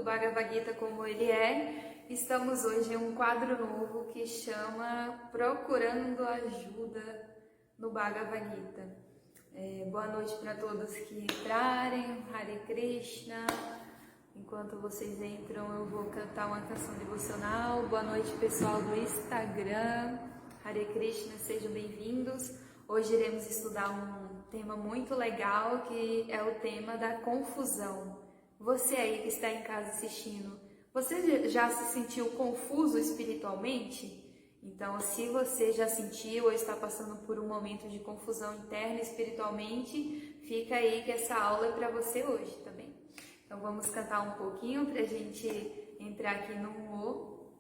Bhagavad Gita como ele é, estamos hoje em um quadro novo que chama Procurando Ajuda no Bhagavad Gita. Boa noite para todos que entrarem, Hare Krishna. Enquanto vocês entram, eu vou cantar uma canção devocional. Boa noite, pessoal do Instagram. Hare Krishna, sejam bem-vindos. Hoje iremos estudar um tema muito legal, que é o tema da confusão. Você aí que está em casa assistindo, você já se sentiu confuso espiritualmente? Então, se você já sentiu ou está passando por um momento de confusão interna espiritualmente, fica aí que essa aula é para você hoje, tá bem? Então vamos cantar um pouquinho para a gente entrar aqui no humor.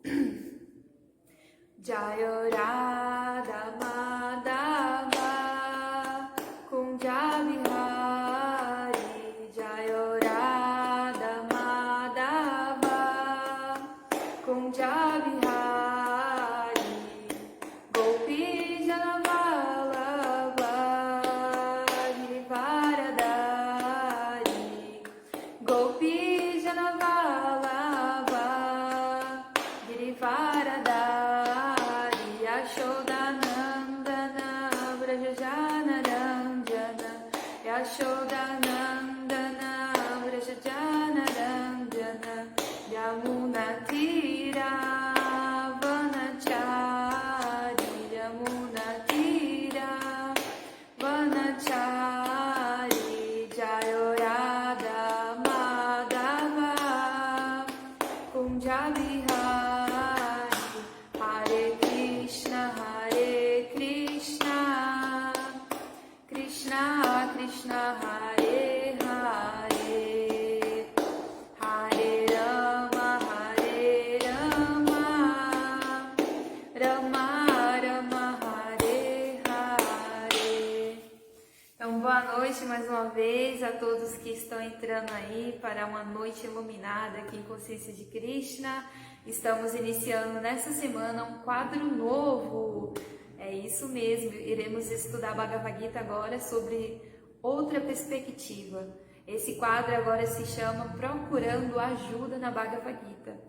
Jaya Radha Madhava Kunja Bihari, Jaya Radha Madhava Kunja Bihari, Gopi Jana Vallabha Girivaradari, Gopi Jana Vallabha Girivaradari, Yashodanandana Vrajajana Ranjana, Yashodanandana Vrajajana Ranjana, Yamuna Tira Vanachari, Yamuna Tira Vanachari, Jaya Radha Madhava Kunja Bihari, Hare Krishna, Krishna Krishna, Hare Hare, Hare Rama, Rama Rama, Hare Hare. Então, boa noite mais uma vez a todos que estão entrando aí para uma noite iluminada aqui em Consciência de Krishna. Estamos iniciando nessa semana um quadro novo. É isso mesmo, iremos estudar Bhagavad Gita agora sobre outra perspectiva. Esse quadro agora se chama Procurando Ajuda na Bhagavad Gita.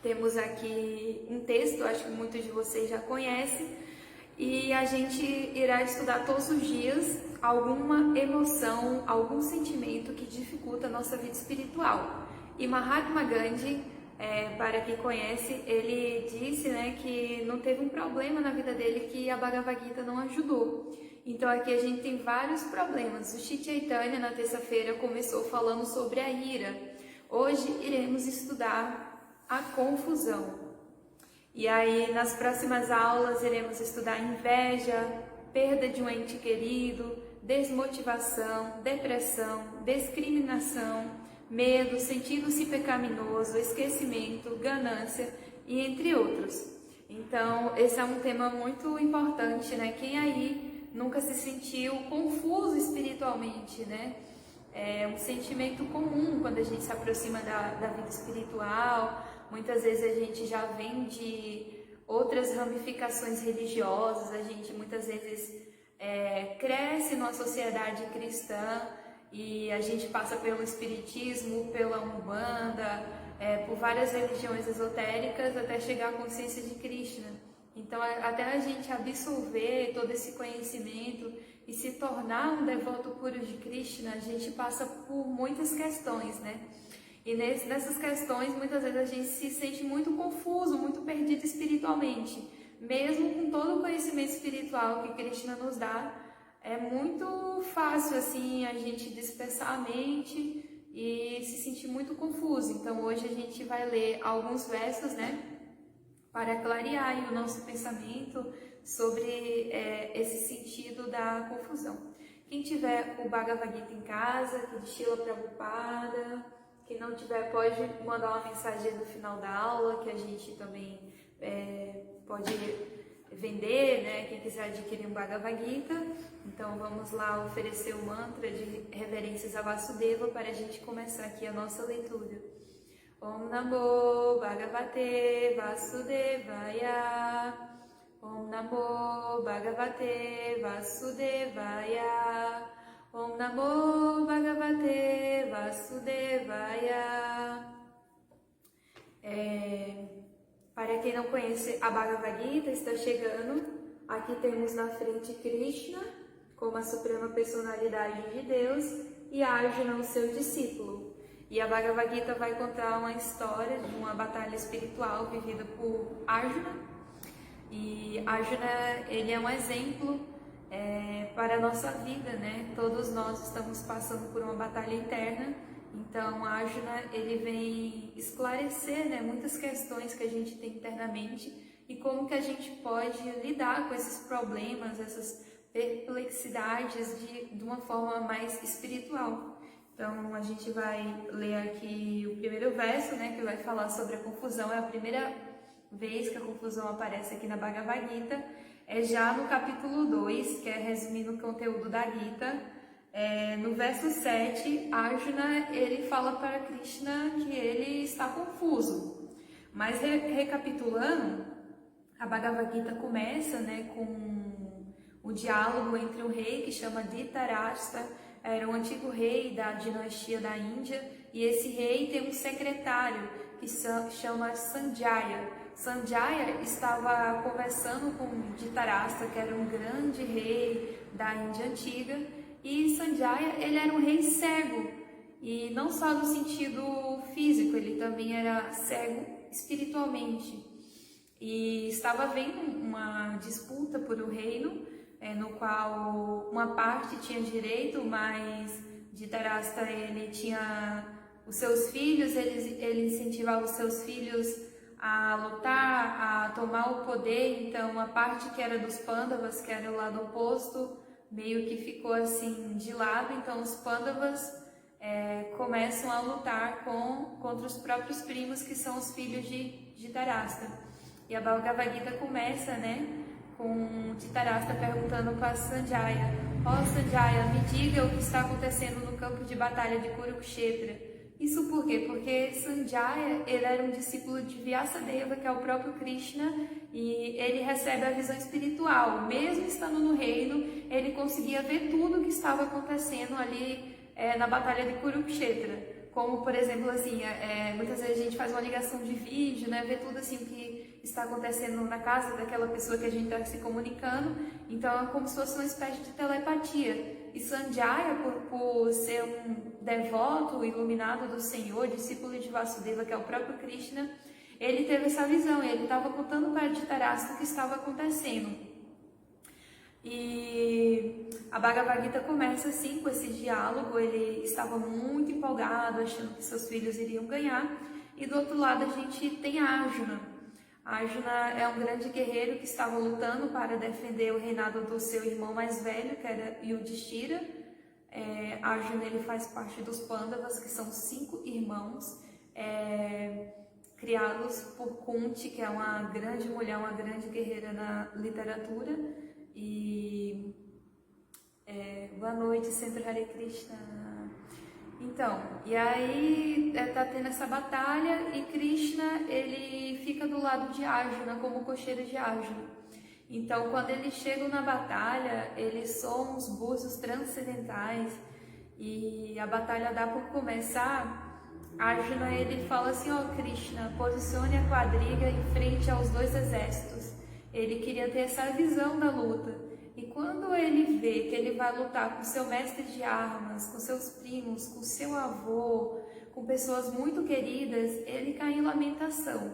Temos aqui um texto, acho que muitos de vocês já conhecem, e a gente irá estudar todos os dias alguma emoção, algum sentimento que dificulta a nossa vida espiritual. E Mahatma Gandhi, para quem conhece, ele disse, que não teve um problema na vida dele que a Bhagavad Gita não ajudou. Então aqui a gente tem vários problemas. O Shri Chaitanya na terça-feira começou falando sobre a ira. Hoje iremos estudar a confusão. E aí nas próximas aulas iremos estudar inveja, perda de um ente querido, desmotivação, depressão, discriminação, medo, sentindo-se pecaminoso, esquecimento, ganância e entre outros. Então, esse é um tema muito importante, Quem aí nunca se sentiu confuso espiritualmente, É um sentimento comum quando a gente se aproxima da vida espiritual. Muitas vezes a gente já vem de outras ramificações religiosas, a gente muitas vezes cresce numa sociedade cristã, e a gente passa pelo espiritismo, pela umbanda, por várias religiões esotéricas até chegar à consciência de Krishna. Então, até a gente absorver todo esse conhecimento e se tornar um devoto puro de Krishna, a gente passa por muitas questões, E nessas questões, muitas vezes a gente se sente muito confuso, muito perdido espiritualmente. Mesmo com todo o conhecimento espiritual que Krishna nos dá, é muito fácil assim a gente dispersar a mente e se sentir muito confuso. Então hoje a gente vai ler alguns versos, para clarear aí o nosso pensamento sobre esse sentido da confusão. Quem tiver o Bhagavad Gita em casa, que de Srila Prabhupada, quem não tiver pode mandar uma mensagem no final da aula, que a gente também pode vender, Quem quiser adquirir um Bhagavad Gita. Então vamos lá oferecer o mantra de reverências a Vasudeva para a gente começar aqui a nossa leitura. Om Namo Bhagavate Vasudevaya. Om Namo Bhagavate Vasudevaya. Om Namo Bhagavate Vasudevaya. Para quem não conhece a Bhagavad Gita, está chegando. Aqui temos na frente Krishna, como a suprema personalidade de Deus, e Arjuna, o seu discípulo. E a Bhagavad Gita vai contar uma história de uma batalha espiritual vivida por Arjuna. E Arjuna, ele é um exemplo para a nossa vida, né? Todos nós estamos passando por uma batalha interna. Então, Arjuna, ele vem esclarecer, né, muitas questões que a gente tem internamente e como que a gente pode lidar com esses problemas, essas perplexidades de uma forma mais espiritual. Então, a gente vai ler aqui o primeiro verso, né, que vai falar sobre a confusão. É a primeira vez que a confusão aparece aqui na Bhagavad Gita. É já no capítulo 2, que é resumindo o conteúdo da Gita. No verso 7, Arjuna, ele fala para Krishna que ele está confuso. Mas recapitulando, a Bhagavad Gita começa, né, com o diálogo entre um rei que chama Dhritarashtra, era um antigo rei da dinastia da Índia, e esse rei tem um secretário que chama Sanjaya. Sanjaya estava conversando com Dhritarashtra, que era um grande rei da Índia antiga, e Sanjaya, ele era um rei cego, e não só no sentido físico, ele também era cego espiritualmente. E estava havendo uma disputa por o reino, no qual uma parte tinha direito, mas Dhritarashtra, ele tinha os seus filhos, ele incentivava os seus filhos a lutar, a tomar o poder. Então a parte que era dos Pandavas, que era o lado oposto, meio que ficou assim de lado. Então os Pandavas começam a lutar contra os próprios primos, que são os filhos de Dhritarashtra. E a Bhagavad Gita começa, né, com Dhritarashtra perguntando para Sanjaya: Sanjaya, me diga o que está acontecendo no campo de batalha de Kurukshetra. Isso por quê? Porque Sanjaya, ele era um discípulo de Vyasadeva, que é o próprio Krishna, e ele recebe a visão espiritual. Mesmo estando no reino, ele conseguia ver tudo o que estava acontecendo ali na batalha de Kurukshetra. Como, por exemplo, assim, muitas vezes a gente faz uma ligação de vídeo, né, vê tudo assim o que está acontecendo na casa daquela pessoa que a gente está se comunicando. Então é como se fosse uma espécie de telepatia. E Sanjaya, por ser um devoto iluminado do Senhor, discípulo de Vasudeva, que é o próprio Krishna, ele teve essa visão, e ele estava contando para Dhritarashtra o que estava acontecendo. E a Bhagavad Gita começa assim, com esse diálogo. Ele estava muito empolgado, achando que seus filhos iriam ganhar. E do outro lado a gente tem Arjuna. Arjuna é um grande guerreiro que estava lutando para defender o reinado do seu irmão mais velho, que era Yudhishthira. Arjuna, ele faz parte dos Pandavas, que são 5 irmãos, criados por Kunti, que é uma grande mulher, uma grande guerreira na literatura. E boa noite, sempre Hare Krishna. Então, e aí tá tendo essa batalha, e Krishna, ele fica do lado de Arjuna, como cocheiro de Arjuna. Então, quando eles chegam na batalha, eles são uns búzios transcendentais, e a batalha dá por começar. Arjuna, ele fala assim: Krishna, posicione a quadriga em frente aos 2 exércitos. Ele queria ter essa visão da luta. E quando ele vê que ele vai lutar com seu mestre de armas, com seus primos, com seu avô, com pessoas muito queridas, ele cai em lamentação.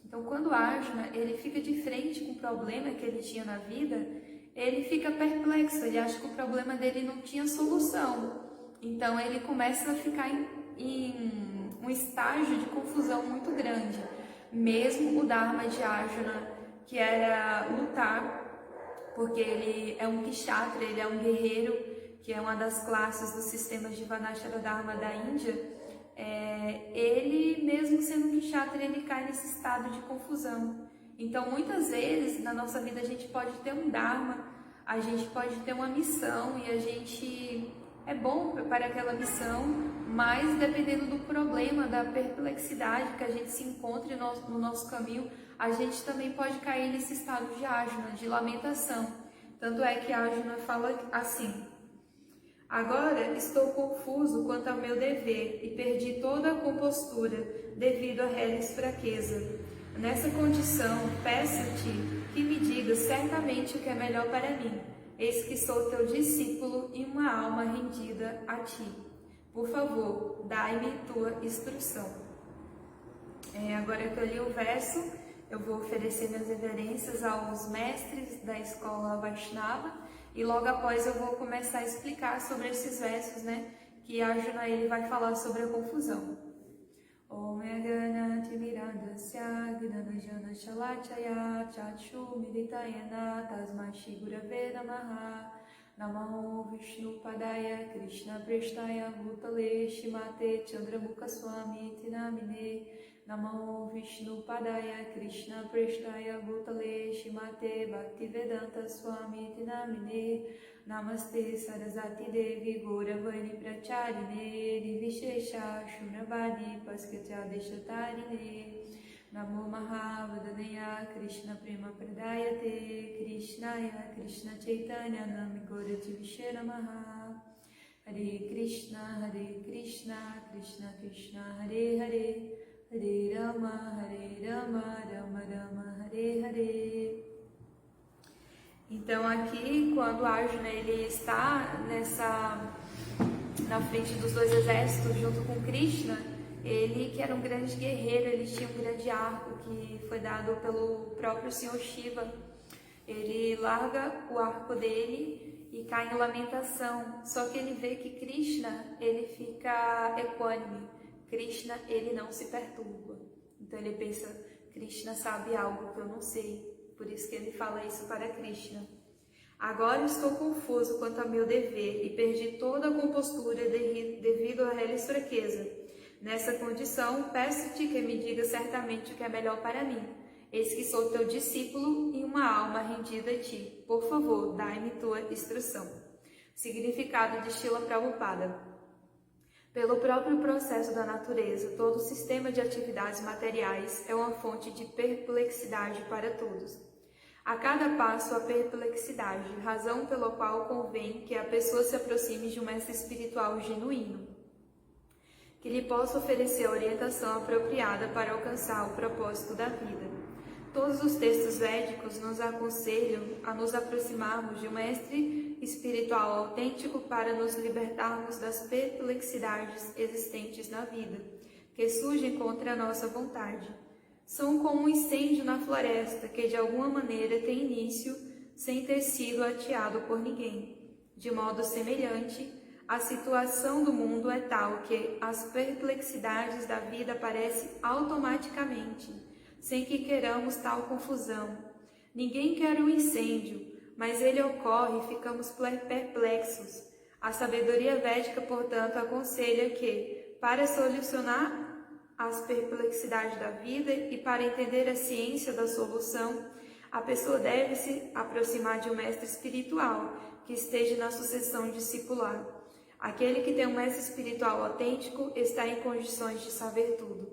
Então, quando Arjuna, ele fica de frente com o problema que ele tinha na vida, ele fica perplexo, ele acha que o problema dele não tinha solução. Então, ele começa a ficar em um estágio de confusão muito grande. Mesmo o Dharma de Arjuna, que era lutar, porque ele é um Kshatriya, ele é um guerreiro, que é uma das classes do sistema de Varnashram Dharma da Índia, ele, mesmo sendo um Kshatriya, ele cai nesse estado de confusão. Então, muitas vezes, na nossa vida, a gente pode ter um Dharma, a gente pode ter uma missão, e a gente é bom para aquela missão, mas dependendo do problema, da perplexidade que a gente se encontre no nosso caminho, a gente também pode cair nesse estado de Arjuna, de lamentação. Tanto é que Arjuna fala assim: Agora estou confuso quanto ao meu dever e perdi toda a compostura devido à reles fraqueza. Nessa condição, peço-te que me digas certamente o que é melhor para mim. Eis que sou teu discípulo e uma alma rendida a ti. Por favor, dai-me tua instrução. Agora que eu li o verso, eu vou oferecer minhas reverências aos mestres da escola Vaishnava e logo após eu vou começar a explicar sobre esses versos, né? Que a Arjuna ele vai falar sobre a confusão. Om Gana Timirandasya Gnanajana Shalachaya Chachu Militayana Tasma Shigurave Namaha Namo Vishnu Padaya Krishna Prestaya Bhutale Shimate Chandramukha Swami Tinamine Namo Vishnu Padaya Krishna Prestaya Bhutale Shimate Bhaktivedanta Swami Tinamine Namaste Sarasati Devi Gauravani Pracharine Nivishesha Shunabadi Paskatya Deshatarine Namo Mahavadanya Krishna Prema Pradayate Krishnaya Krishna Chaitanya Nami Gaurati Vishenamaha Hare Krishna Krishna Krishna Hare Hare Hare Rama Rama Rama Hare Hare. Então aqui, quando Arjuna ele está na frente dos dois exércitos junto com Krishna, ele que era um grande guerreiro, ele tinha um grande arco que foi dado pelo próprio Senhor Shiva. Ele larga o arco dele e cai em lamentação, só que ele vê que Krishna ele fica equânime, Krishna ele não se perturba. Então ele pensa, Krishna sabe algo que eu não sei. Por isso que ele fala isso para Krishna. Agora estou confuso quanto ao meu dever e perdi toda a compostura devido à reles fraqueza. Nessa condição, peço-te que me diga certamente o que é melhor para mim. Eis que sou teu discípulo e uma alma rendida a ti. Por favor, dai-me tua instrução. Significado de Srila Prabhupada. Pelo próprio processo da natureza, todo sistema de atividades materiais é uma fonte de perplexidade para todos. A cada passo há perplexidade, razão pela qual convém que a pessoa se aproxime de um mestre espiritual genuíno, que lhe possa oferecer a orientação apropriada para alcançar o propósito da vida. Todos os textos védicos nos aconselham a nos aproximarmos de um mestre espiritual autêntico para nos libertarmos das perplexidades existentes na vida, que surgem contra a nossa vontade. São como um incêndio na floresta que de alguma maneira tem início sem ter sido ateado por ninguém. De modo semelhante, a situação do mundo é tal que as perplexidades da vida aparecem automaticamente, sem que queiramos tal confusão. Ninguém quer um incêndio, mas ele ocorre e ficamos perplexos. A sabedoria védica, portanto, aconselha que, para solucionar as perplexidades da vida e para entender a ciência da solução, a pessoa deve se aproximar de um mestre espiritual que esteja na sucessão discipular. Aquele que tem um mestre espiritual autêntico está em condições de saber tudo.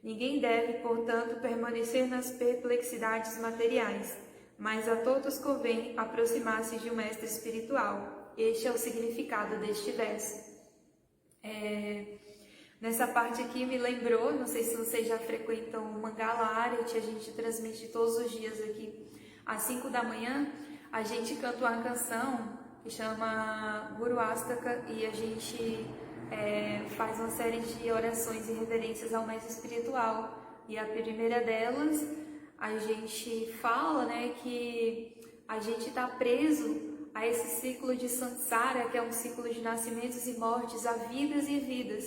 Ninguém deve, portanto, permanecer nas perplexidades materiais, mas a todos convém aproximar-se de um mestre espiritual. Este é o significado deste verso. Nessa parte aqui me lembrou, não sei se vocês já frequentam o Mangala Arati, a gente transmite todos os dias aqui às 5 da manhã, a gente canta uma canção que chama Guru Astaka e a gente faz uma série de orações e reverências ao mestre espiritual. E a primeira delas, a gente fala, né, que a gente está preso a esse ciclo de samsara, que é um ciclo de nascimentos e mortes, a vidas e vidas.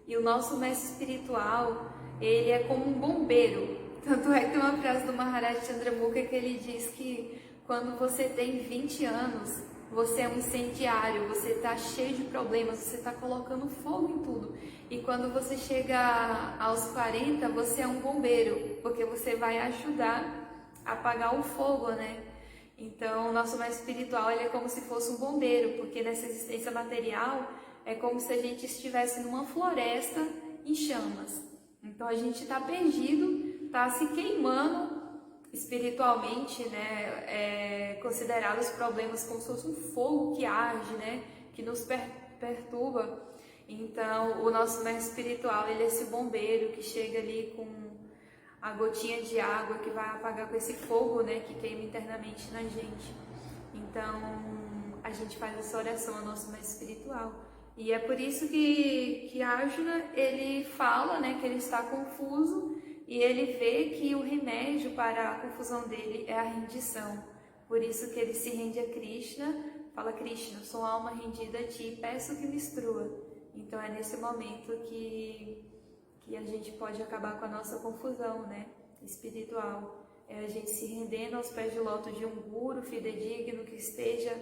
E o nosso mestre espiritual, ele é como um bombeiro. Tanto é que tem uma frase do Maharaj Chandramukha que ele diz que quando você tem 20 anos, você é um incendiário, você está cheio de problemas, você está colocando fogo em tudo. E quando você chega aos 40, você é um bombeiro, porque você vai ajudar a apagar o fogo, né? Então, o nosso mestre espiritual, ele é como se fosse um bombeiro, porque nessa existência material, é como se a gente estivesse numa floresta em chamas. Então a gente está perdido, está se queimando espiritualmente, né? Considerado os problemas como se fosse um fogo que arde, né? Que nos perturba. Então, o nosso mestre espiritual, ele é esse bombeiro que chega ali com a gotinha de água que vai apagar com esse fogo, né, que queima internamente na gente. Então, a gente faz essa oração ao nosso mestre espiritual. E é por isso que Arjuna, ele fala, né, que ele está confuso e ele vê que o remédio para a confusão dele é a rendição. Por isso que ele se rende a Krishna, fala: Krishna, sou alma rendida a ti, peço que me instrua. Então é nesse momento que a gente pode acabar com a nossa confusão, né, espiritual. É a gente se rendendo aos pés de loto de um guru fidedigno que esteja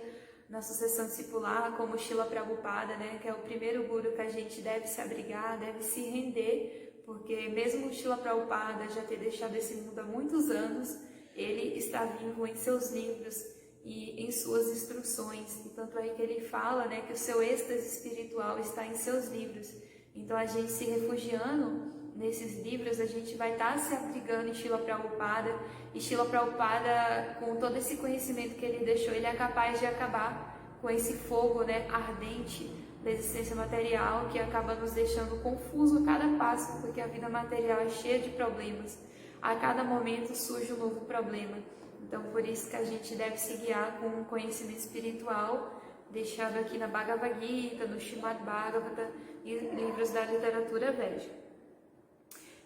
na sucessão discipular, como Srila Prabhupada, né, que é o primeiro guru que a gente deve se abrigar, deve se render, porque mesmo Srila Prabhupada já ter deixado esse mundo há muitos anos, ele está vivo em seus livros e em suas instruções. E tanto é que ele fala, né, que o seu êxtase espiritual está em seus livros. Então, a gente se refugiando nesses livros, a gente vai estar se abrigando em Srila Prabhupada. E Srila Prabhupada, com todo esse conhecimento que ele deixou, ele é capaz de acabar com esse fogo, né, ardente da existência material, que acaba nos deixando confuso a cada passo, porque a vida material é cheia de problemas. A cada momento surge um novo problema. Então, por isso que a gente deve se guiar com um conhecimento espiritual deixado aqui na Bhagavad Gita, no Srimad Bhagavata e livros da literatura védica.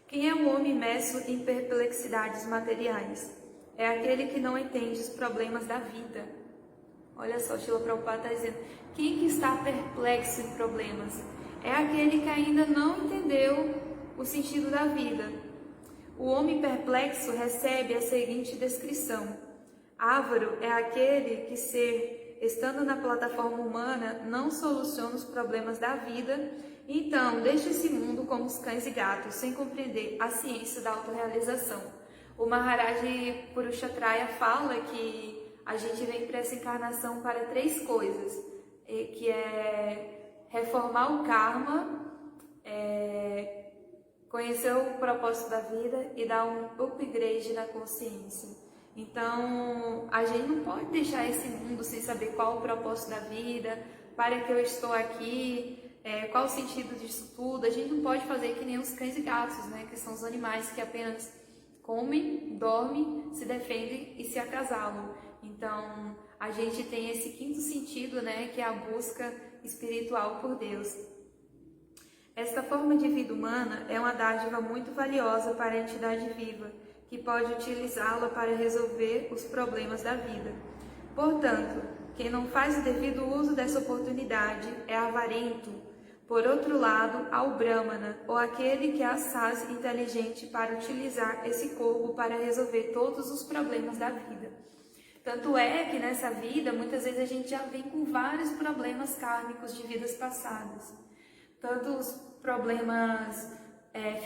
Quem é um homem imerso em perplexidades materiais? É aquele que não entende os problemas da vida. Olha só, Srila Prabhupada está dizendo: quem que está perplexo em problemas? É aquele que ainda não entendeu o sentido da vida. O homem perplexo recebe a seguinte descrição: avaro é aquele que, estando na plataforma humana, não soluciona os problemas da vida, então deixa esse mundo como os cães e gatos, sem compreender a ciência da autorrealização. O Maharaj Purushatraya fala que a gente vem para essa encarnação para 3 coisas, que é reformar o karma, conhecer o propósito da vida e dar um upgrade na consciência. Então, a gente não pode deixar esse mundo sem saber qual o propósito da vida, para que eu estou aqui, qual o sentido disso tudo. A gente não pode fazer que nem os cães e gatos, né, que são os animais que apenas comem, dormem, se defendem e se acasalam. Então, a gente tem esse 5º sentido, né, que é a busca espiritual por Deus. Esta forma de vida humana é uma dádiva muito valiosa para a entidade viva, que pode utilizá-la para resolver os problemas da vida. Portanto, quem não faz o devido uso dessa oportunidade é avarento. Por outro lado, há o Brahmana, ou aquele que é assaz inteligente para utilizar esse corpo para resolver todos os problemas da vida. Tanto é que nessa vida, muitas vezes a gente já vem com vários problemas kármicos de vidas passadas. Tanto os problemas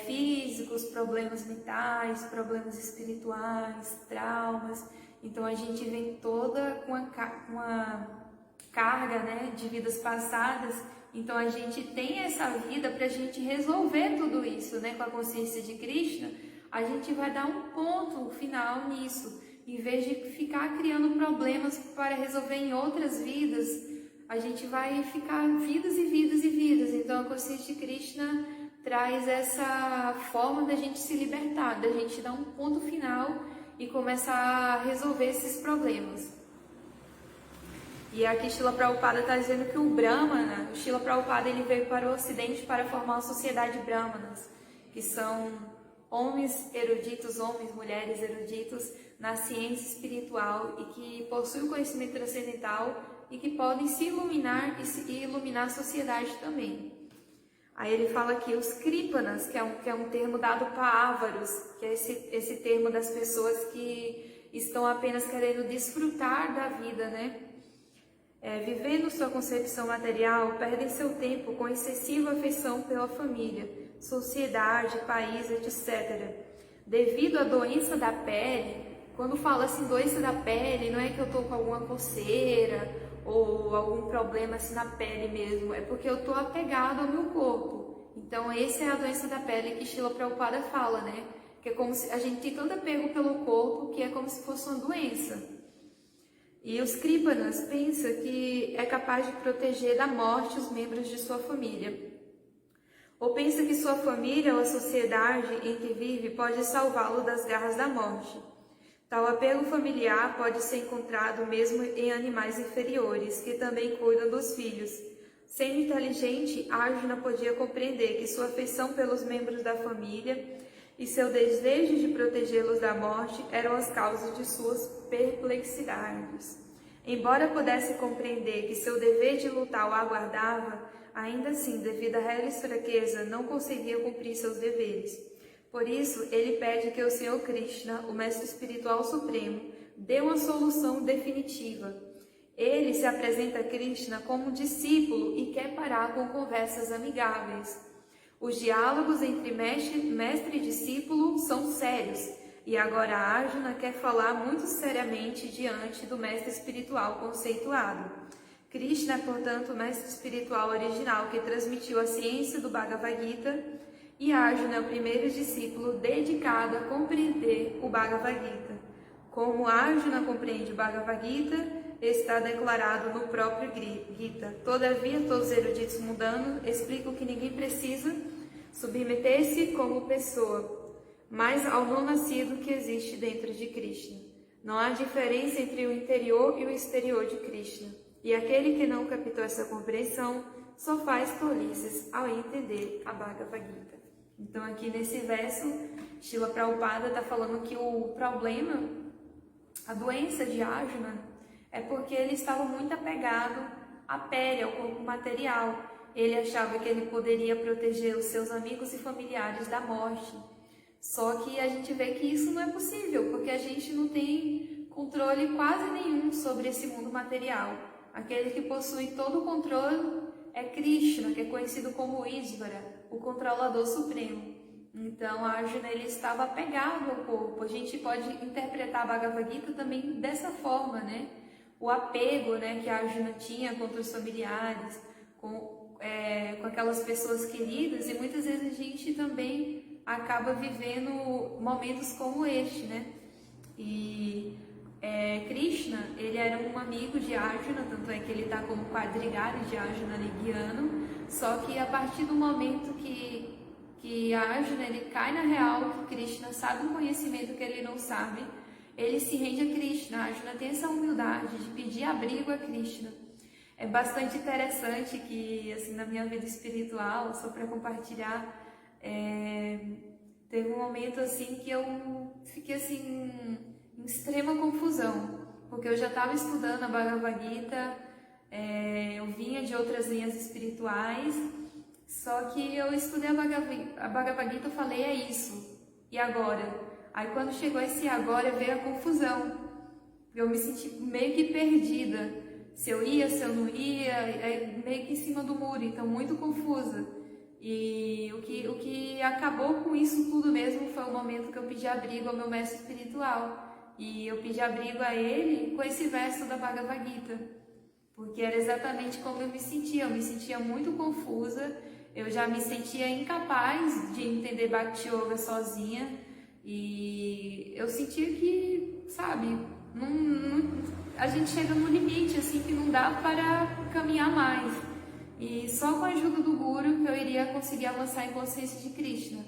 físicos, problemas mentais, problemas espirituais, traumas. Então a gente vem toda com uma carga, né, de vidas passadas. Então a gente tem essa vida para a gente resolver tudo isso, né, com a consciência de Krishna. A gente vai dar um ponto final nisso, em vez de ficar criando problemas para resolver em outras vidas. A gente vai ficar vidas e vidas e vidas. Então a consciência de Krishna traz essa forma da gente se libertar, da gente dar um ponto final e começar a resolver esses problemas. E aqui Srila Prabhupada está dizendo que o Brahmana, o Srila Prabhupada, ele veio para o Ocidente para formar uma sociedade Brahmanas, que são homens eruditos, homens, mulheres eruditos na ciência espiritual e que possuem o conhecimento transcendental e que podem se iluminar e iluminar a sociedade também. Aí ele fala aqui os Kripanas, que é um termo dado para ávaros, que é esse termo das pessoas que estão apenas querendo desfrutar da vida, né? Vivendo sua concepção material, perdem seu tempo com excessiva afeição pela família, sociedade, país, etc. Devido à doença da pele, quando fala assim doença da pele, não é que eu estou com alguma coceira ou algum problema assim na pele mesmo, é porque eu estou apegado ao meu corpo. Então essa é a doença da pele que Srila Prabhupada fala, né? Que é como se a gente tem tanto apego pelo corpo que é como se fosse uma doença. E os Kripanas pensam que é capaz de proteger da morte os membros de sua família. Ou pensa que sua família ou a sociedade em que vive pode salvá-lo das garras da morte. Tal apego familiar pode ser encontrado mesmo em animais inferiores, que também cuidam dos filhos. Sendo inteligente, Arjuna podia compreender que sua afeição pelos membros da família e seu desejo de protegê-los da morte eram as causas de suas perplexidades. Embora pudesse compreender que seu dever de lutar o aguardava, ainda assim, devido à reles fraqueza, não conseguia cumprir seus deveres. Por isso, ele pede que o Senhor Krishna, o Mestre Espiritual Supremo, dê uma solução definitiva. Ele se apresenta a Krishna como discípulo e quer parar com conversas amigáveis. Os diálogos entre mestre e discípulo são sérios, e agora Arjuna quer falar muito seriamente diante do mestre espiritual conceituado. Krishna é, portanto, o mestre espiritual original que transmitiu a ciência do Bhagavad Gita, e Arjuna é o primeiro discípulo dedicado a compreender o Bhagavad Gita. Como Arjuna compreende o Bhagavad Gita, está declarado no próprio Gita. Todavia, todos os eruditos mundanos explicam que ninguém precisa submeter-se como pessoa, mas ao não nascido que existe dentro de Krishna. Não há diferença entre o interior e o exterior de Krishna. E aquele que não captou essa compreensão só faz tolices ao entender a Bhagavad Gita. Então aqui nesse verso, Srila Prabhupada está falando que o problema, a doença de Arjuna, é porque ele estava muito apegado à pele, ao corpo material. Ele achava que ele poderia proteger os seus amigos e familiares da morte. Só que a gente vê que isso não é possível, porque a gente não tem controle quase nenhum sobre esse mundo material. Aquele que possui todo o controle é Krishna, que é conhecido como Isvara, o controlador supremo. Então, Arjuna, ele estava apegado ao corpo. A gente pode interpretar a Bhagavad Gita também dessa forma, né? O apego, né, que Arjuna tinha contra os familiares, com aquelas pessoas queridas, e muitas vezes a gente também acaba vivendo momentos como este, né? E Krishna, ele era um amigo de Arjuna, tanto é que ele está como quadrigário de Arjuna ali guiando, só que a partir do momento que Arjuna ele cai na real, que Krishna sabe um conhecimento que ele não sabe, ele se rende a Krishna. Arjuna tem essa humildade de pedir abrigo a Krishna. É bastante interessante que, assim, na minha vida espiritual, só para compartilhar, teve um momento assim que eu fiquei assim em extrema confusão, porque eu já estava estudando a Bhagavad Gita, eu vinha de outras linhas espirituais, só que eu estudei a Bhagavad Gita, eu falei, é isso, e agora? Aí quando chegou esse agora, veio a confusão. Eu me senti meio que perdida. Se eu ia, se eu não ia, meio que em cima do muro, então muito confusa. E o que acabou com isso tudo mesmo foi o momento que eu pedi abrigo ao meu mestre espiritual. E eu pedi abrigo a ele com esse verso da Bhagavad Gita. Porque era exatamente como eu me sentia muito confusa, eu já me sentia incapaz de entender Bhakti Yoga sozinha. E eu sentia que, sabe, a gente chega no limite, assim, que não dá para caminhar mais. E só com a ajuda do Guru que eu iria conseguir avançar em consciência de Krishna.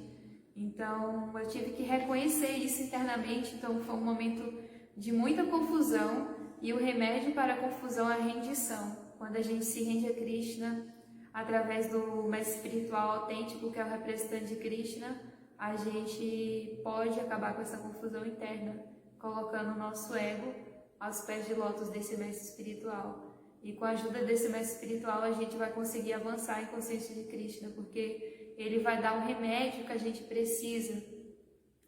Então, eu tive que reconhecer isso internamente, então foi um momento de muita confusão. E o remédio para a confusão é a rendição. Quando a gente se rende a Krishna, através do mestre espiritual autêntico, que é o representante de Krishna, a gente pode acabar com essa confusão interna, colocando o nosso ego aos pés de lótus desse mestre espiritual. E com a ajuda desse mestre espiritual, a gente vai conseguir avançar em consciência de Krishna, porque ele vai dar o remédio que a gente precisa.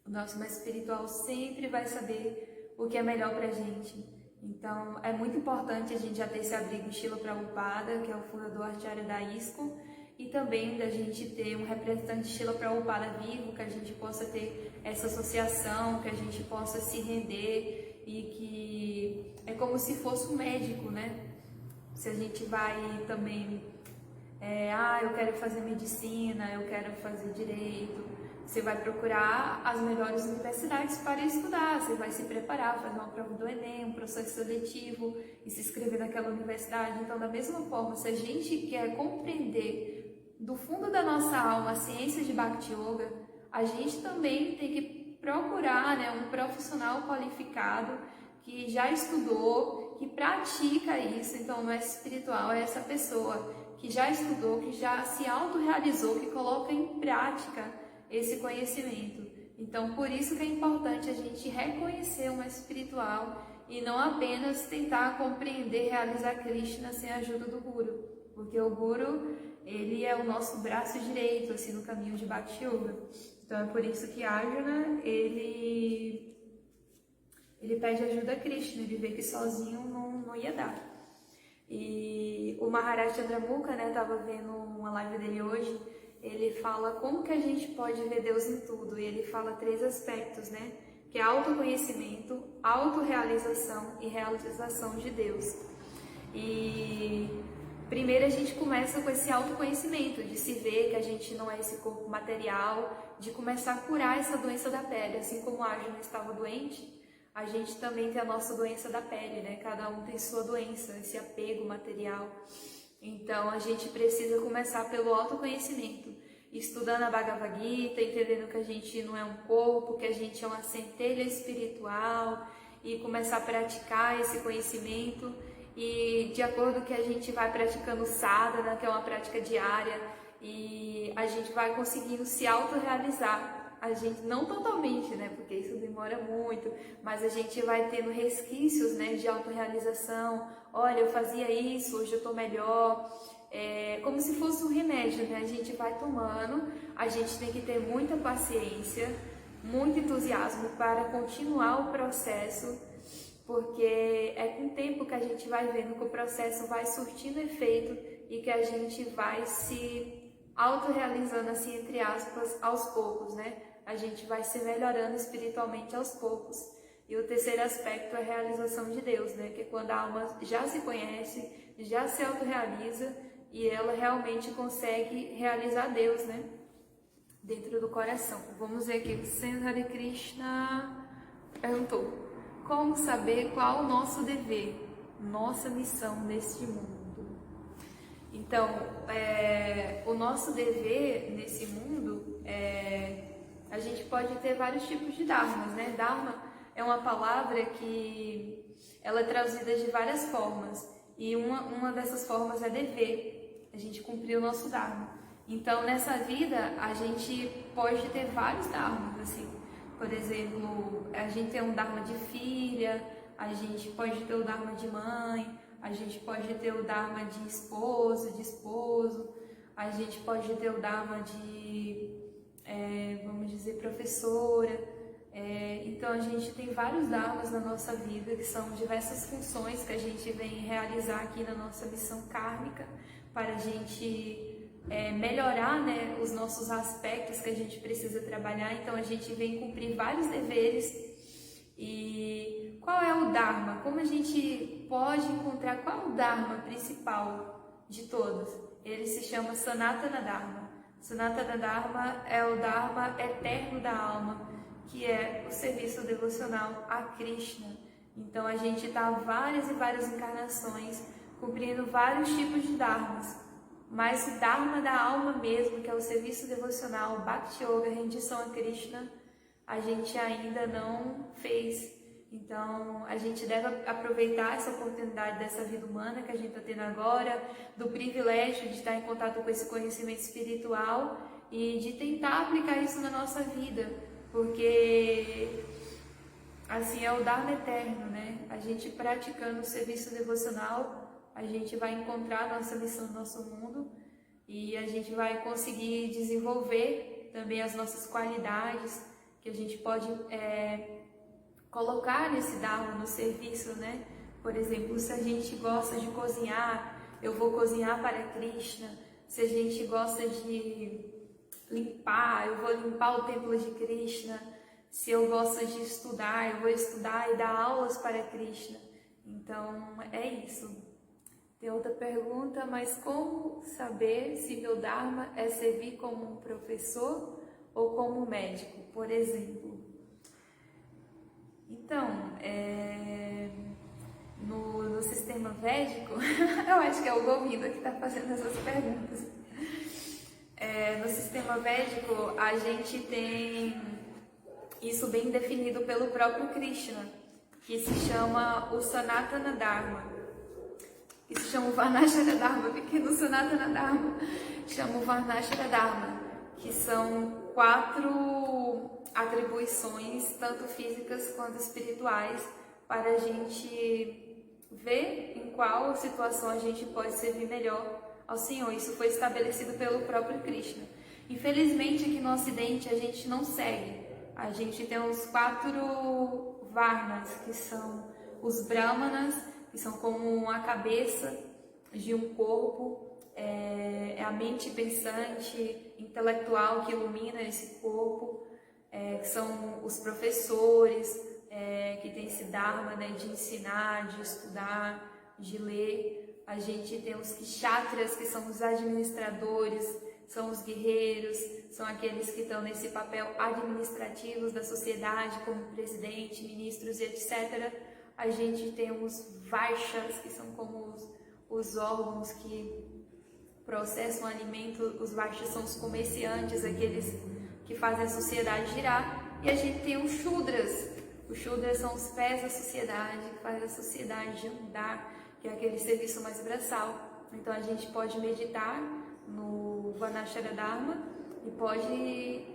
O nosso mestre espiritual sempre vai saber o que é melhor pra gente. Então, é muito importante a gente já ter esse abrigo em Srila Prabhupada, que é o fundador Acharya da ISKCON, e também da gente ter um representante de Srila Prabhupada vivo, que a gente possa ter essa associação, que a gente possa se render, e que é como se fosse um médico, né? Se a gente vai também, eu quero fazer medicina, eu quero fazer direito, Você vai procurar as melhores universidades para estudar, você vai se preparar, fazer uma prova do Enem, um processo seletivo e se inscrever naquela universidade. Então, da mesma forma, se a gente quer compreender do fundo da nossa alma a ciência de Bhakti Yoga, a gente também tem que procurar, né, um profissional qualificado que já estudou, que pratica isso. Então, não é espiritual, é essa pessoa que já estudou, que já se autorrealizou, que coloca em prática esse conhecimento. Então, por isso que é importante a gente reconhecer uma espiritual e não apenas tentar compreender e realizar Krishna sem a ajuda do Guru, porque o Guru, ele é o nosso braço direito, assim, no caminho de Bhakti Yoga. Então, é por isso que Arjuna, ele pede ajuda a Krishna, ele vê que sozinho não ia dar. E o Maharaj Chandramukha, né, estava vendo uma live dele hoje, ele fala como que a gente pode ver Deus em tudo, e ele fala 3 aspectos, né, que é autoconhecimento, autorrealização e realização de Deus. E primeiro a gente começa com esse autoconhecimento, de se ver que a gente não é esse corpo material, de começar a curar essa doença da pele, assim como Arjuna estava doente, a gente também tem a nossa doença da pele, né? Cada um tem sua doença, esse apego material. Então, a gente precisa começar pelo autoconhecimento, estudando a Bhagavad Gita, entendendo que a gente não é um corpo, que a gente é uma centelha espiritual, e começar a praticar esse conhecimento. E de acordo que a gente vai praticando sadhana, que é uma prática diária, e a gente vai conseguindo se autorrealizar. A gente, não totalmente, né, porque isso demora muito, mas a gente vai tendo resquícios, né, de autorrealização. Olha, eu fazia isso, hoje eu estou melhor. É como se fosse um remédio, né? A gente vai tomando, a gente tem que ter muita paciência, muito entusiasmo para continuar o processo, porque é com o tempo que a gente vai vendo que o processo vai surtindo efeito e que a gente vai se autorrealizando, assim, entre aspas, aos poucos, né? A gente vai se melhorando espiritualmente aos poucos. E o terceiro aspecto é a realização de Deus, né? Que é quando a alma já se conhece, já se autorrealiza e ela realmente consegue realizar Deus, né? Dentro do coração. Vamos ver aqui, o Senhor Hare Krishna perguntou: como saber qual o nosso dever, nossa missão neste mundo? Então, o nosso dever nesse mundo a gente pode ter vários tipos de dharmas, né? Dharma é uma palavra que ela é traduzida de várias formas, e uma dessas formas é dever, a gente cumprir o nosso dharma. Então, nessa vida, a gente pode ter vários dharmas, assim. Por exemplo, a gente tem um dharma de filha, a gente pode ter o dharma de mãe, a gente pode ter o dharma de esposa, de esposo, a gente pode ter o dharma de, vamos dizer, professora. Então a gente tem vários dharmas na nossa vida, que são diversas funções que a gente vem realizar aqui na nossa missão kármica, para a gente melhorar, né, os nossos aspectos que a gente precisa trabalhar. Então a gente vem cumprir vários deveres. E qual é o Dharma? Como a gente pode encontrar qual é o Dharma principal de todos? Ele se chama Sanatana Dharma. Sanatana Dharma é o Dharma eterno da alma, que é o serviço devocional a Krishna. Então a gente está várias e várias encarnações cumprindo vários tipos de Dharmas, mas o Dharma da alma mesmo, que é o serviço devocional, Bhakti Yoga, rendição a Krishna, a gente ainda não fez. Então, a gente deve aproveitar essa oportunidade dessa vida humana que a gente está tendo agora, do privilégio de estar em contato com esse conhecimento espiritual e de tentar aplicar isso na nossa vida, porque assim é o Dharma eterno, né? A gente praticando o serviço devocional, a gente vai encontrar a nossa missão no nosso mundo e a gente vai conseguir desenvolver também as nossas qualidades, que a gente pode colocar nesse Dharma, no serviço, né? Por exemplo, se a gente gosta de cozinhar, eu vou cozinhar para Krishna. Se a gente gosta de limpar, eu vou limpar o templo de Krishna. Se eu gosto de estudar, eu vou estudar e dar aulas para Krishna. Então, é isso. Tem outra pergunta, mas como saber se meu Dharma é servir como um professor ou como médico, por exemplo. Então, no sistema védico, eu acho que é o Govinda que está fazendo essas perguntas. No sistema védico, a gente tem isso bem definido pelo próprio Krishna, que se chama o Sanatana Dharma, que se chama o Varnashara Dharma, porque no Sanatana Dharma chama o Varnashara Dharma, que são 4 atribuições, tanto físicas quanto espirituais, para a gente ver em qual situação a gente pode servir melhor ao Senhor. Isso foi estabelecido pelo próprio Krishna. Infelizmente, aqui no Ocidente, a gente não segue. A gente tem os 4 Varnas, que são os Brahmanas, que são como a cabeça de um corpo, é a mente pensante, intelectual que ilumina esse corpo, que são os professores, que tem esse Dharma, né, de ensinar, de estudar, de ler. A gente tem os Kshatras, que são os administradores, são os guerreiros, são aqueles que estão nesse papel administrativo da sociedade, como presidente, ministros e etc. A gente tem os Vaishyas, que são como os órgãos que processam o alimento. Os Vaishyas são os comerciantes, aqueles que fazem a sociedade girar. E a gente tem os Shudras. Os Shudras são os pés da sociedade, que fazem a sociedade andar, que é aquele serviço mais braçal. Então a gente pode meditar no Varnashara Dharma e pode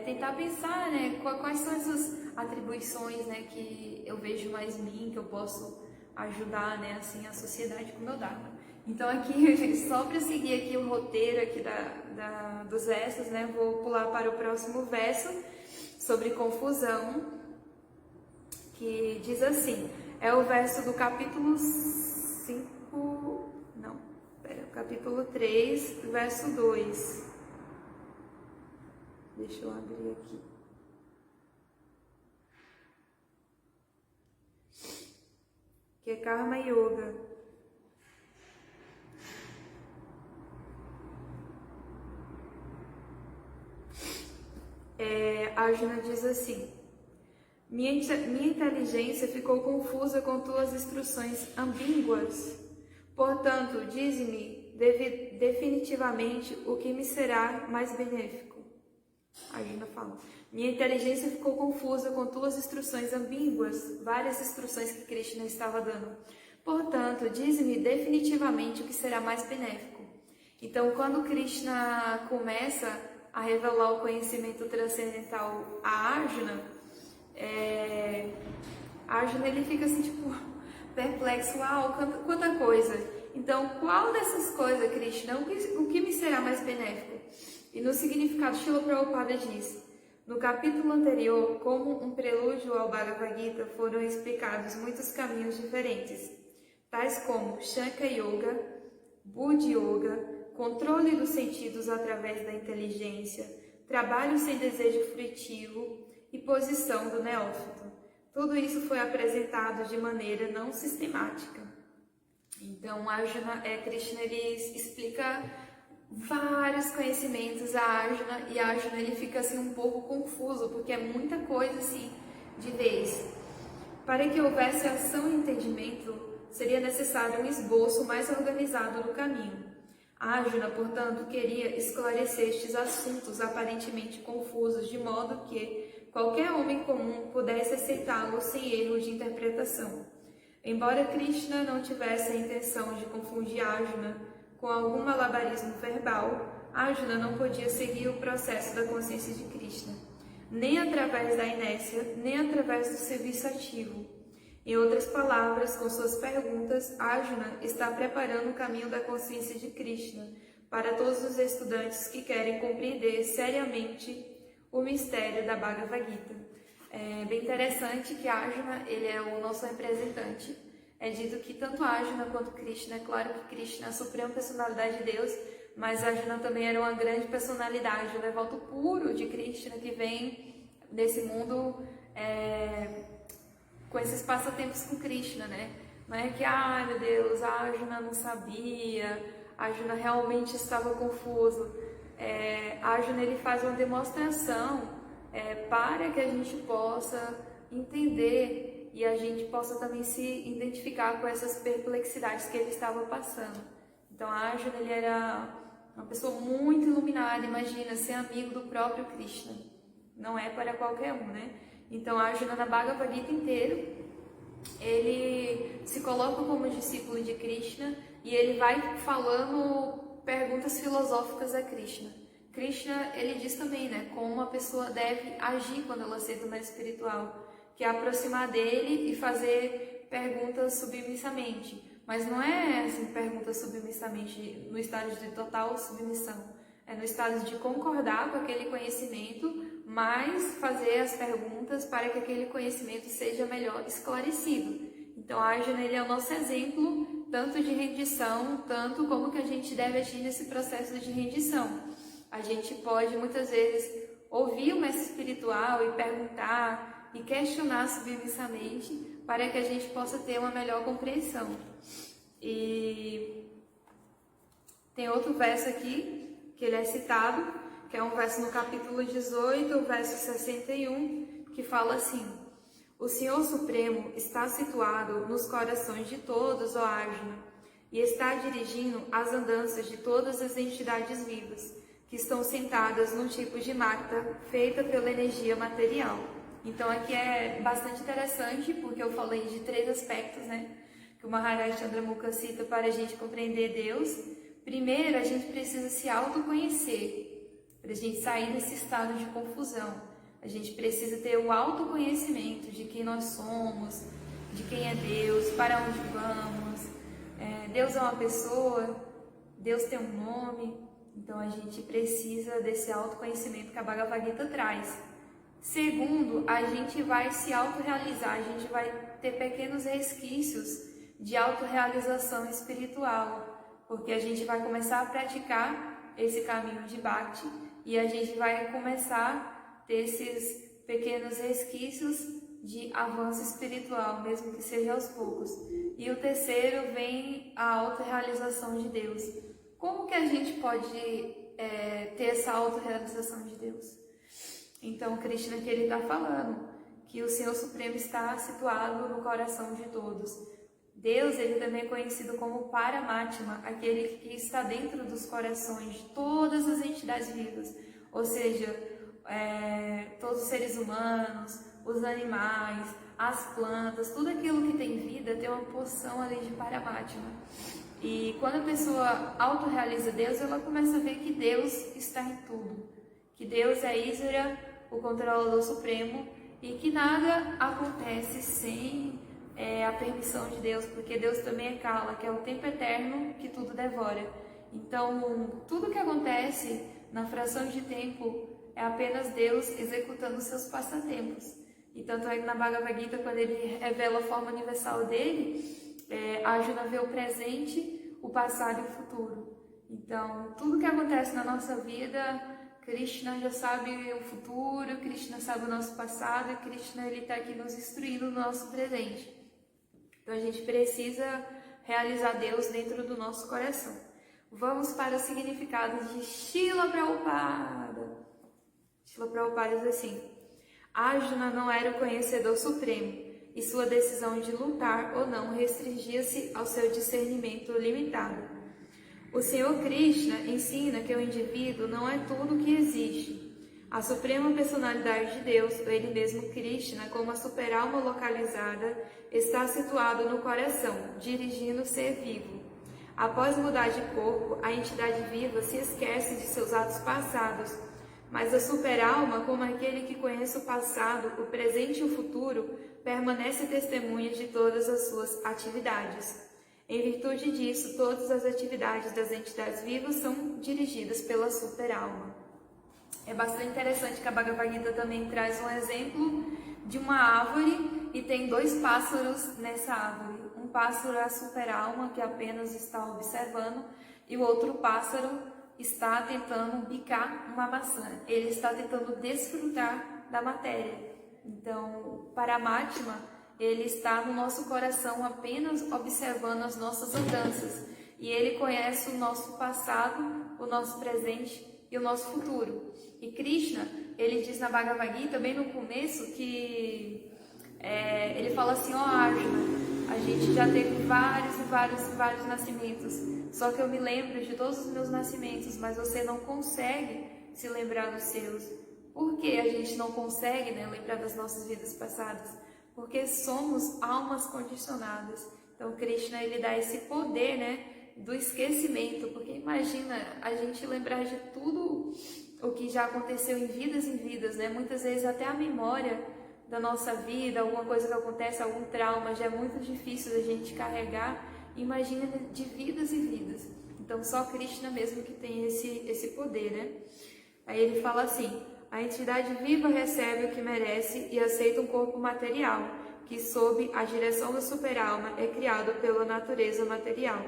tentar pensar, né, quais são essas atribuições, né, que eu vejo mais em mim, que eu posso ajudar, né, assim, a sociedade com o meu Dharma. Então aqui, só para seguir aqui o roteiro aqui dos versos, né, vou pular para o próximo verso sobre confusão, que diz assim, é o verso do capítulo capítulo 3, verso 2. Deixa eu abrir aqui. Que é Karma Yoga. Arjuna diz assim: minha inteligência ficou confusa com tuas instruções ambíguas. Portanto, dize-me definitivamente o que me será mais benéfico. Arjuna fala: minha inteligência ficou confusa com tuas instruções ambíguas, várias instruções que Krishna estava dando. Portanto, dize-me definitivamente o que será mais benéfico. Então, quando Krishna começa a revelar o conhecimento transcendental a Arjuna, Arjuna ele fica assim, tipo, perplexo. Uau, quanta coisa. Então, qual dessas coisas, Krishna, o que me será mais benéfico? E no significado, Srila Prabhupada diz: no capítulo anterior, como um prelúdio ao Bhagavad Gita, foram explicados muitos caminhos diferentes, tais como Shankha Yoga, Buddha Yoga, controle dos sentidos através da inteligência, trabalho sem desejo frutivo e posição do neófito. Tudo isso foi apresentado de maneira não sistemática. Então, Krishna ele explica vários conhecimentos a Arjuna, e Arjuna ele fica assim um pouco confuso, porque é muita coisa assim de vez. Para que houvesse ação e entendimento, seria necessário um esboço mais organizado do caminho. Arjuna, portanto, queria esclarecer estes assuntos aparentemente confusos, de modo que qualquer homem comum pudesse aceitá-los sem erro de interpretação. Embora Krishna não tivesse a intenção de confundir Arjuna com algum malabarismo verbal, Arjuna não podia seguir o processo da consciência de Krishna, nem através da inércia, nem através do serviço ativo. Em outras palavras, com suas perguntas, Arjuna está preparando o caminho da consciência de Krishna para todos os estudantes que querem compreender seriamente o mistério da Bhagavad Gita. É bem interessante que Arjuna ele é o nosso representante. É dito que tanto Arjuna quanto Krishna, é claro que Krishna é a suprema personalidade de Deus, mas Arjuna também era uma grande personalidade, o devoto puro de Krishna que vem nesse mundo com esses passatempos com Krishna, né? Não é que, meu Deus, Arjuna não sabia, Arjuna realmente estava confuso. Arjuna ele faz uma demonstração para que a gente possa entender e a gente possa também se identificar com essas perplexidades que ele estava passando. Então Arjuna ele era uma pessoa muito iluminada, imagina, ser amigo do próprio Krishna. Não é para qualquer um, né? Então Arjuna na Bhagavad Gita inteiro, ele se coloca como discípulo de Krishna e ele vai falando perguntas filosóficas a Krishna. Krishna, ele diz também, né, como uma pessoa deve agir quando ela se torna espiritual, que é aproximar dele e fazer perguntas submissamente. Mas não é assim, perguntas submissamente no estado de total submissão, é no estado de concordar com aquele conhecimento, mas fazer as perguntas para que aquele conhecimento seja melhor esclarecido. Então Arjuna ele é o nosso exemplo, tanto de rendição, tanto como que a gente deve agir nesse processo de rendição. A gente pode muitas vezes ouvir o mestre espiritual e perguntar e questionar submissamente para que a gente possa ter uma melhor compreensão. E tem outro verso aqui que ele é citado, que é um verso no capítulo 18, o verso 61, que fala assim: o Senhor Supremo está situado nos corações de todos, ó Arjuna, e está dirigindo as andanças de todas as entidades vivas, que estão sentadas num tipo de máquina feita pela energia material. Então aqui é bastante interessante, porque eu falei de 3 aspectos, né, que o Maharaj Chandramukha cita para a gente compreender Deus. Primeiro, a gente precisa se autoconhecer, para a gente sair desse estado de confusão. A gente precisa ter o autoconhecimento de quem nós somos, de quem é Deus, para onde vamos. Deus é uma pessoa, Deus tem um nome. Então a gente precisa desse autoconhecimento que a Bhagavad Gita traz. Segundo, a gente vai se autorrealizar, a gente vai ter pequenos resquícios de autorrealização espiritual, porque a gente vai começar a praticar esse caminho de Bhakti e a gente vai começar a ter esses pequenos resquícios de avanço espiritual, mesmo que seja aos poucos. E o terceiro vem a autorrealização de Deus. Como que a gente pode ter essa autorrealização de Deus? Então, Krishna que ele está falando que o Senhor Supremo está situado no coração de todos. Deus, ele também é conhecido como Paramatma, aquele que está dentro dos corações de todas as entidades vivas, ou seja, todos os seres humanos, os animais, as plantas, tudo aquilo que tem vida tem uma porção ali de Paramatma. E quando a pessoa autorrealiza Deus, ela começa a ver que Deus está em tudo, que Deus é Ísvara, o controlador supremo, e que nada acontece sem a permissão de Deus, porque Deus também é Kala, que é o tempo eterno que tudo devora. Então, tudo que acontece na fração de tempo é apenas Deus executando seus passatempos. E tanto é que na Bhagavad Gita, quando ele revela a forma universal dele, Arjuna vê o presente, o passado e o futuro. Então, tudo que acontece na nossa vida, Krishna já sabe o futuro, Krishna sabe o nosso passado e Krishna está aqui nos instruindo no nosso presente. Então, a gente precisa realizar Deus dentro do nosso coração. Vamos para o significado de Srila Prabhupada. Srila Prabhupada diz assim: Arjuna não era o conhecedor supremo, e sua decisão de lutar ou não restringia-se ao seu discernimento limitado. O Senhor Krishna ensina que o indivíduo não é tudo o que existe. A suprema personalidade de Deus, ele mesmo Krishna, como a superalma localizada, está situado no coração, dirigindo o ser vivo. Após mudar de corpo, a entidade viva se esquece de seus atos passados, mas a superalma, como aquele que conhece o passado, o presente e o futuro, permanece testemunha de todas as suas atividades. Em virtude disso, todas as atividades das entidades vivas são dirigidas pela superalma. É bastante interessante que a Bhagavad Gita também traz um exemplo de uma árvore e tem 2 pássaros nessa árvore. Um pássaro é a superalma, que apenas está observando, e o outro pássaro está tentando bicar uma maçã. Ele está tentando desfrutar da matéria. Então, Paramatma, ele está no nosso coração apenas observando as nossas andanças. E ele conhece o nosso passado, o nosso presente e o nosso futuro. E Krishna, ele diz na Bhagavad Gita, bem no começo, que ele fala assim, ó Arjuna, a gente já teve vários nascimentos, só que eu me lembro de todos os meus nascimentos, mas você não consegue se lembrar dos seus. Por que a gente não consegue, né, lembrar das nossas vidas passadas? Porque somos almas condicionadas. Então Krishna, ele dá esse poder, né, do esquecimento, porque imagina a gente lembrar de tudo o que já aconteceu em vidas, né? Muitas vezes até a memória da nossa vida, alguma coisa que acontece, algum trauma, já é muito difícil da gente carregar. Imagina de vidas e vidas. Então só Krishna mesmo que tem esse poder, né? Aí ele fala assim, a entidade viva recebe o que merece e aceita um corpo material, que sob a direção da super-alma é criado pela natureza material.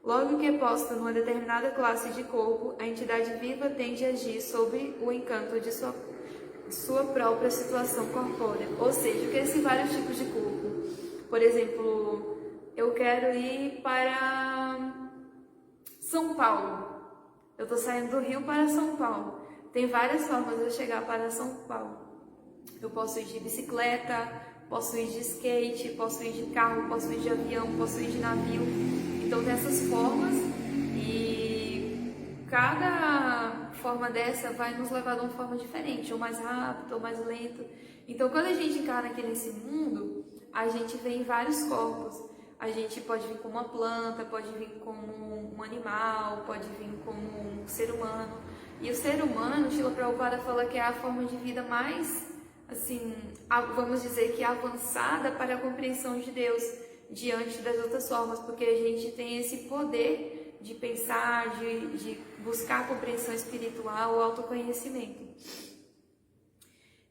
Logo que é posta numa determinada classe de corpo, a entidade viva tende a agir sobre o encanto de sua própria situação corpórea. Ou seja, que esses vários tipos de corpo. Por exemplo, eu quero ir para São Paulo. Eu estou saindo do Rio para São Paulo. Tem várias formas de eu chegar para São Paulo. Eu posso ir de bicicleta, posso ir de skate, posso ir de carro, posso ir de avião, posso ir de navio. Então tem essas formas e cada forma dessa vai nos levar de uma forma diferente, ou mais rápido, ou mais lento. Então quando a gente encarna aqui nesse mundo, a gente vem em vários corpos. A gente pode vir como uma planta, pode vir como um animal, pode vir como um ser humano. E o ser humano, Srila Prabhupada fala que é a forma de vida mais, assim, vamos dizer que avançada para a compreensão de Deus diante das outras formas, porque a gente tem esse poder de pensar, de buscar a compreensão espiritual, o autoconhecimento.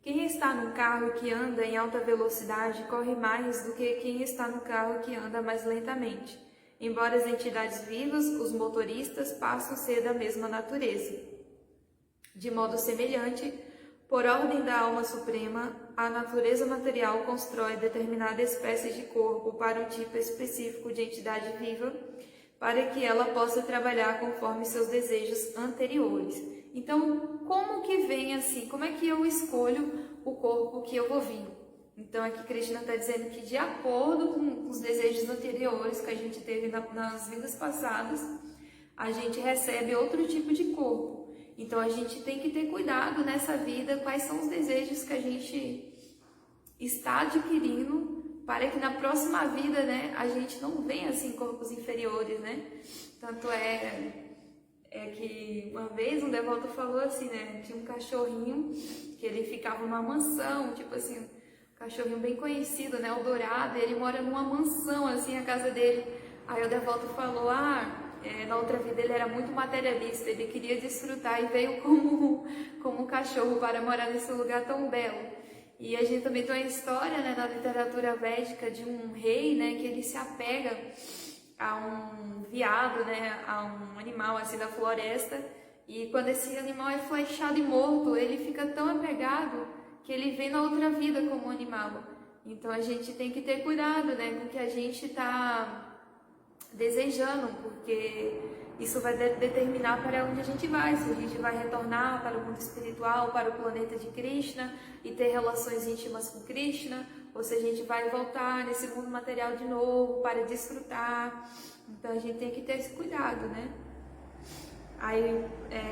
Quem está no carro que anda em alta velocidade corre mais do que quem está no carro que anda mais lentamente. Embora as entidades vivas, os motoristas passam a ser da mesma natureza. De modo semelhante, por ordem da alma suprema, a natureza material constrói determinada espécie de corpo para um tipo específico de entidade viva, para que ela possa trabalhar conforme seus desejos anteriores. Então, como que vem assim? Como é que eu escolho o corpo que eu vou vir? Então, aqui Krishna está dizendo que de acordo com os desejos anteriores que a gente teve nas vidas passadas, a gente recebe outro tipo de corpo. Então, a gente tem que ter cuidado nessa vida, quais são os desejos que a gente está adquirindo, para que na próxima vida, né, a gente não venha assim corpos inferiores, né? Tanto é que uma vez um devoto falou assim, né, tinha um cachorrinho que ele ficava numa mansão, tipo assim, um cachorrinho bem conhecido, né, o Dourado, ele mora numa mansão, assim, a casa dele. Aí o devoto falou, na outra vida ele era muito materialista, ele queria desfrutar e veio como um cachorro para morar nesse lugar tão belo. E a gente também tem uma história, né, na literatura védica de um rei, né, que ele se apega a um veado, né, a um animal assim da floresta, e quando esse animal é flechado e morto, ele fica tão apegado que ele vem na outra vida como um animal. Então a gente tem que ter cuidado, né, com o que a gente está desejando, porque isso vai determinar para onde a gente vai, se a gente vai retornar para o mundo espiritual, para o planeta de Krishna e ter relações íntimas com Krishna, ou se a gente vai voltar nesse mundo material de novo para desfrutar. Então a gente tem que ter esse cuidado, né? Aí,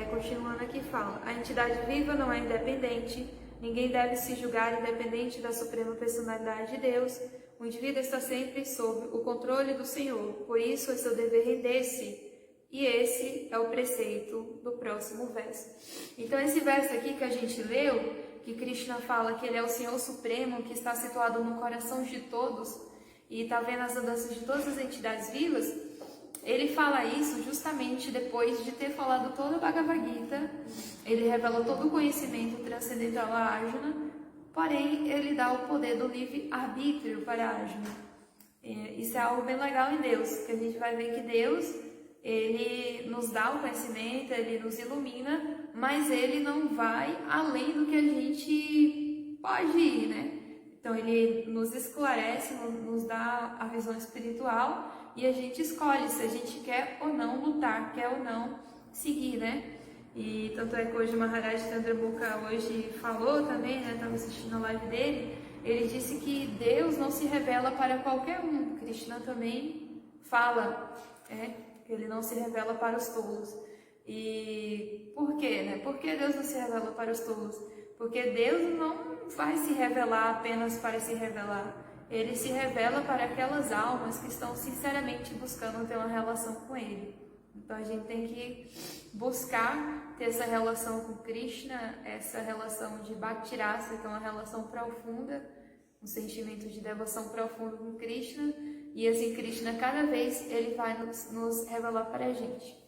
continuando aqui, fala, a entidade viva não é independente, ninguém deve se julgar independente da suprema personalidade de Deus. O indivíduo está sempre sob o controle do Senhor, por isso é seu dever render-se. E esse é o preceito do próximo verso. Então esse verso aqui que a gente leu, que Krishna fala que ele é o Senhor Supremo, que está situado no coração de todos, e está vendo as andanças de todas as entidades vivas, ele fala isso justamente depois de ter falado toda a Bhagavad Gita, ele revela todo o conhecimento transcendental a Arjuna, porém, ele dá o poder do livre-arbítrio para Arjuna. Isso é algo bem legal em Deus, que a gente vai ver que Deus, ele nos dá o conhecimento, ele nos ilumina, mas ele não vai além do que a gente pode ir, né? Então, ele nos esclarece, nos dá a visão espiritual e a gente escolhe se a gente quer ou não lutar, quer ou não seguir, né? E tanto é que hoje o Maharaj Chandramukha hoje falou também, né, estava assistindo a live dele, ele disse que Deus não se revela para qualquer um. Krishna também fala, que ele não se revela para os tolos. E por quê, né? Por que Deus não se revela para os tolos? Porque Deus não vai se revelar apenas para se revelar. Ele se revela para aquelas almas que estão sinceramente buscando ter uma relação com Ele. Então a gente tem que buscar ter essa relação com Krishna, essa relação de Bhakti Rasa, que é uma relação profunda, um sentimento de devoção profundo com Krishna, e assim Krishna cada vez ele vai nos revelar para a gente.